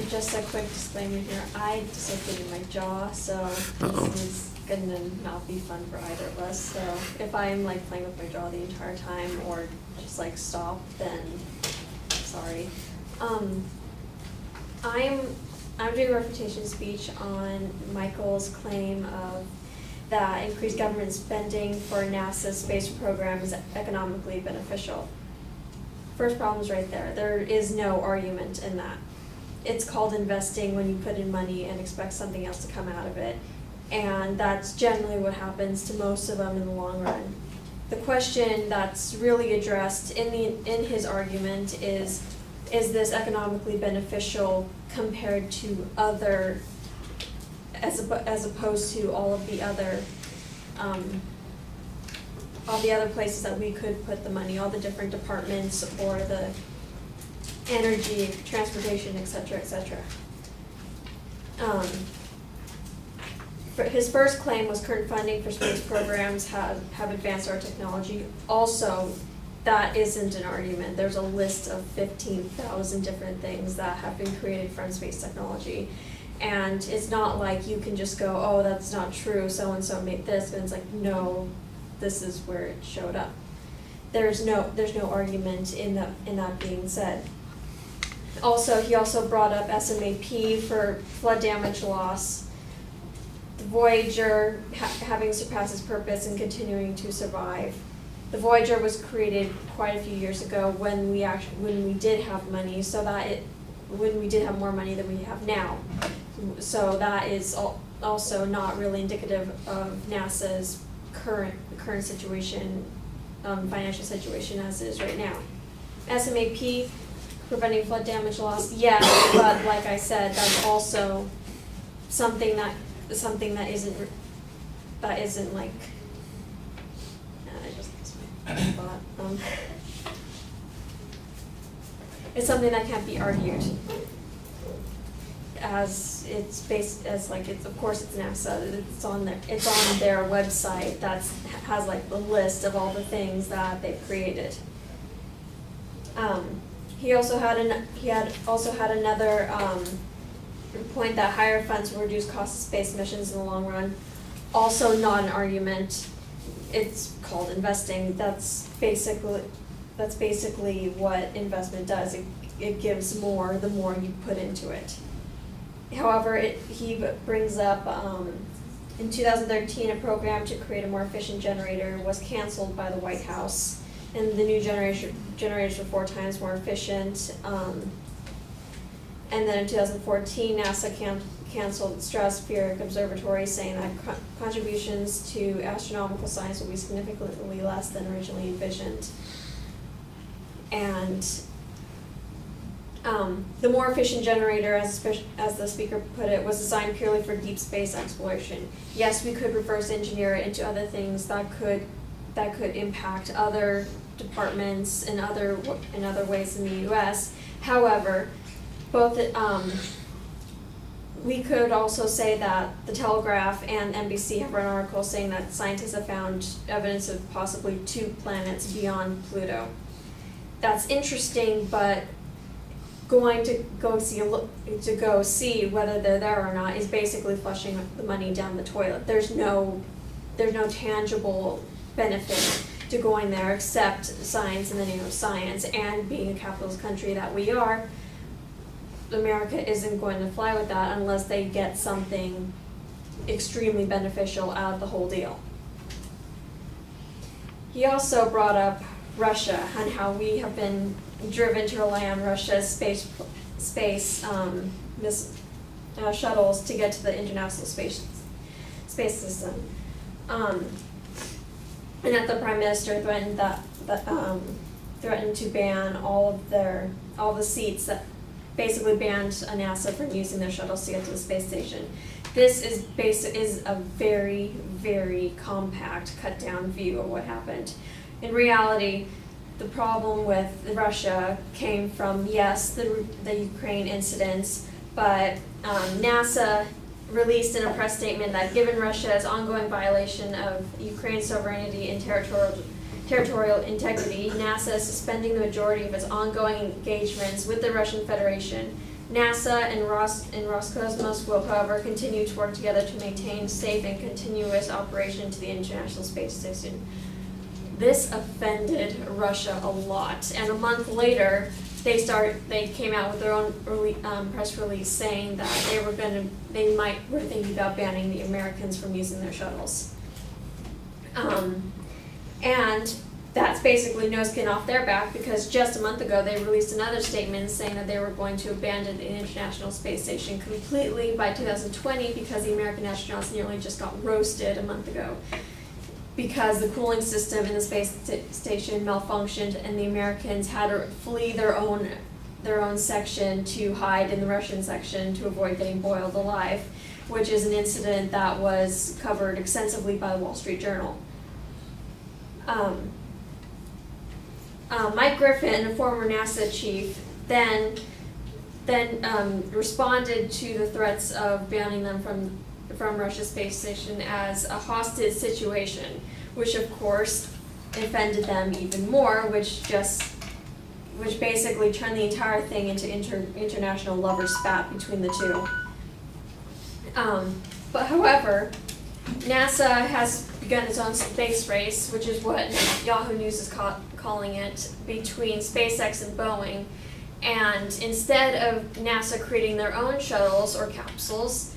Just a quick disclaimer here, I dislocated my jaw, so this is gonna not be fun for either of us, so if I'm like playing with my jaw the entire time or just like stop, then sorry. I'm doing a refutation speech on Michael's claim of that increased government spending for NASA's space program is economically beneficial. First problem is right there. There is no argument in that. It's called investing when you put in money and expect something else to come out of it. And that's generally what happens to most of them in the long run. The question that's really addressed in his argument is this economically beneficial compared to other, as opposed to all the other places that we could put the money, all the different departments or the energy, transportation, et cetera, et cetera. His first claim was current funding for space programs have advanced our technology. Also, that isn't an argument. There's a list of 15,000 different things that have been created from space technology. And it's not like you can just go, oh, that's not true, so-and-so made this, and it's like, no, this is where it showed up. There's no argument in that being said. Also, he also brought up SMAP for flood damage loss, the Voyager having surpassed its purpose and continuing to survive. The Voyager was created quite a few years ago when we did have money, when we did have more money than we have now. So that is also not really indicative of NASA's current situation, financial situation as it is right now. SMAP, preventing flood damage loss, yes, but like I said, that's also something that isn't like. I just lost my thought. It's something that can't be argued. As it's based as like of course it's NASA. It's on their website. Has like the list of all the things that they've created. He also had another point that higher funds will reduce costs of space missions in the long run. Also not an argument. It's called investing. That's basically what investment does. It gives more the more you put into it. However, he brings up in 2013 a program to create a more efficient generator was canceled by the White House, and the new generators were 4 times more efficient. And then in 2014, NASA canceled Stratospheric Observatory, saying that contributions to astronomical science will be significantly less than originally envisioned. And the more efficient generator, as the speaker put it, was designed purely for deep space exploration. Yes, we could reverse engineer it into other things that could impact other departments in other ways in the U.S. However, we could also say that the Telegraph and NBC have run articles saying that scientists have found evidence of possibly 2 planets beyond Pluto. That's interesting, but going to go see whether they're there or not is basically flushing the money down the toilet. There's no tangible benefit to going there except science in the name of science, and being a capitalist country that we are, America isn't going to fly with that unless they get something extremely beneficial out of the whole deal. He also brought up Russia and how we have been driven to rely on Russia's space shuttles to get to the International Space System. And that the Prime Minister threatened to ban all the seats, that basically banned NASA from using their shuttles to get to the space station. This is a very, very compact, cut down view of what happened. In reality, the problem with Russia came from, yes, the Ukraine incidents, but NASA released in a press statement that given Russia's ongoing violation of Ukraine's sovereignty and territorial integrity, NASA is suspending the majority of its ongoing engagements with the Russian Federation. NASA and Roscosmos will, however, continue to work together to maintain safe and continuous operation to the International Space Station. This offended Russia a lot, and a month later, they came out with their own press release saying that they were thinking about banning the Americans from using their shuttles. And that's basically no skin off their back, because just a month ago they released another statement saying that they were going to abandon the International Space Station completely by 2020 because the American astronauts nearly just got roasted a month ago because the cooling system in the space station malfunctioned and the Americans had to flee their own section to hide in the Russian section to avoid getting boiled alive, which is an incident that was covered extensively by the Wall Street Journal. Mike Griffin, a former NASA chief, then responded to the threats of banning them from Russia's space station as a hostage situation, which of course offended them even more, which basically turned the entire thing into international lover spat between the two. But however, NASA has begun its own space race, which is what Yahoo News is calling it, between SpaceX and Boeing. And instead of NASA creating their own shuttles or capsules,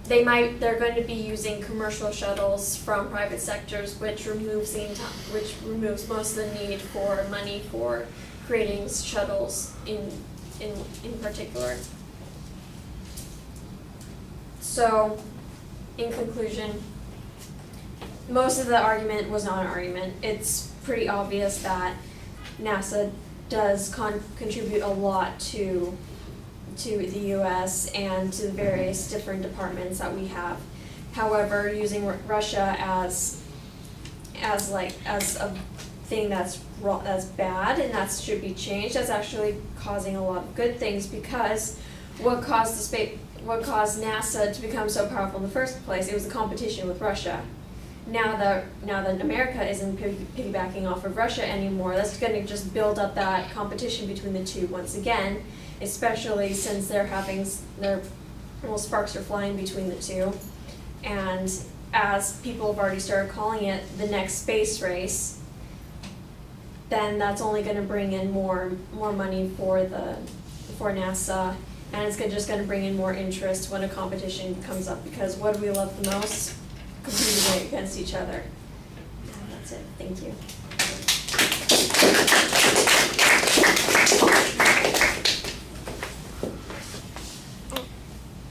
they're going to be using commercial shuttles from private sectors, which removes most of the need for money for creating shuttles in particular. So, in conclusion, most of the argument was not an argument. It's pretty obvious that NASA does contribute a lot to the U.S. and to the various different departments that we have. However, using Russia as a thing that's bad and that should be changed, that's actually causing a lot of good things, because what caused NASA to become so powerful in the first place, it was the competition with Russia. Now that America isn't piggybacking off of Russia anymore, that's going to just build up that competition between the two once again, especially since sparks are flying between the two. And as people have already started calling it the next space race, then that's only going to bring in more money for NASA, and it's just going to bring in more interest when a competition comes up, because what do we love the most? Competing against each other. And that's it. Thank you.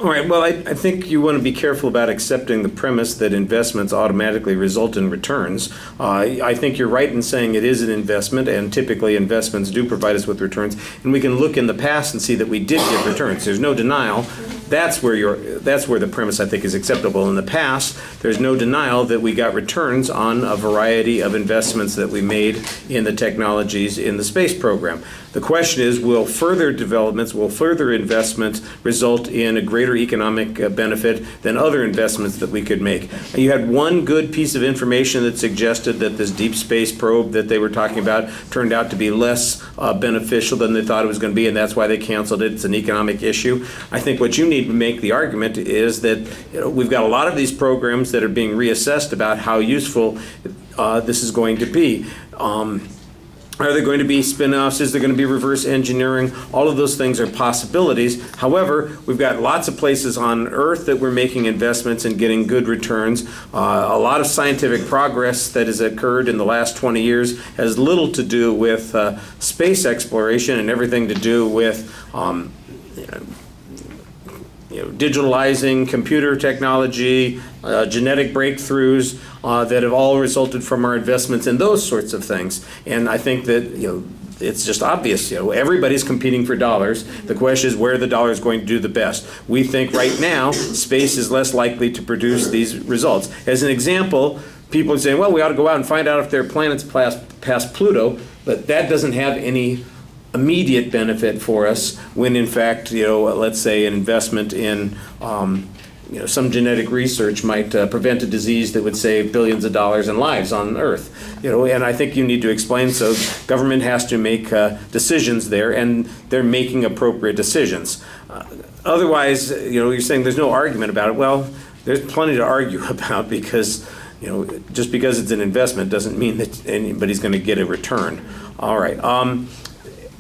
All right, well, I think you want to be careful about accepting the premise that investments automatically result in returns. I think you're right in saying it is an investment, and typically investments do provide us with returns. And we can look in the past and see that we did get returns. There's no denial. That's where the premise, I think, is acceptable. In the past, there's no denial that we got returns on a variety of investments that we made in the technologies in the space program. The question is, will further developments, will further investments result in a greater economic benefit than other investments that we could make? You had one good piece of information that suggested that this deep space probe that they were talking about turned out to be less beneficial than they thought it was going to be, and that's why they canceled it. It's an economic issue. I think what you need to make the argument is that we've got a lot of these programs that are being reassessed about how useful this is going to be. Are there going to be spin-offs? Is there going to be reverse engineering? All of those things are possibilities. However, we've got lots of places on Earth that we're making investments and getting good returns. A lot of scientific progress that has occurred in the last 20 years has little to do with space exploration and everything to do with digitalizing, computer technology, genetic breakthroughs that have all resulted from our investments in those sorts of things. And I think that it's just obvious. Everybody's competing for dollars. The question is where the dollar is going to do the best. We think right now space is less likely to produce these results. As an example, people are saying, well, we ought to go out and find out if there are planets past Pluto, but that doesn't have any immediate benefit for us when in fact, let's say an investment in some genetic research might prevent a disease that would save billions of dollars in lives on Earth. And I think you need to explain, so government has to make decisions there, and they're making appropriate decisions. Otherwise, you're saying there's no argument about it. Well, there's plenty to argue about, because just because it's an investment doesn't mean that anybody's going to get a return. All right.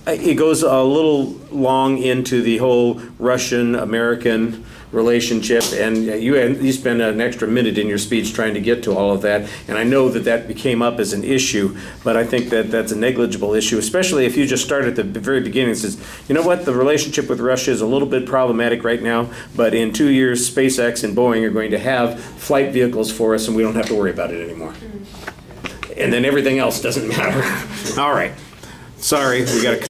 It goes a little long into the whole Russian-American relationship, and you spent an extra minute in your speech trying to get to all of that, and I know that came up as an issue, but I think that's a negligible issue, especially if you just start at the very beginning and says, you know what, the relationship with Russia is a little bit problematic right now, but in 2 years, SpaceX and Boeing are going to have flight vehicles for us, and we don't have to worry about it anymore. And then everything else doesn't matter. All right. Sorry, we got to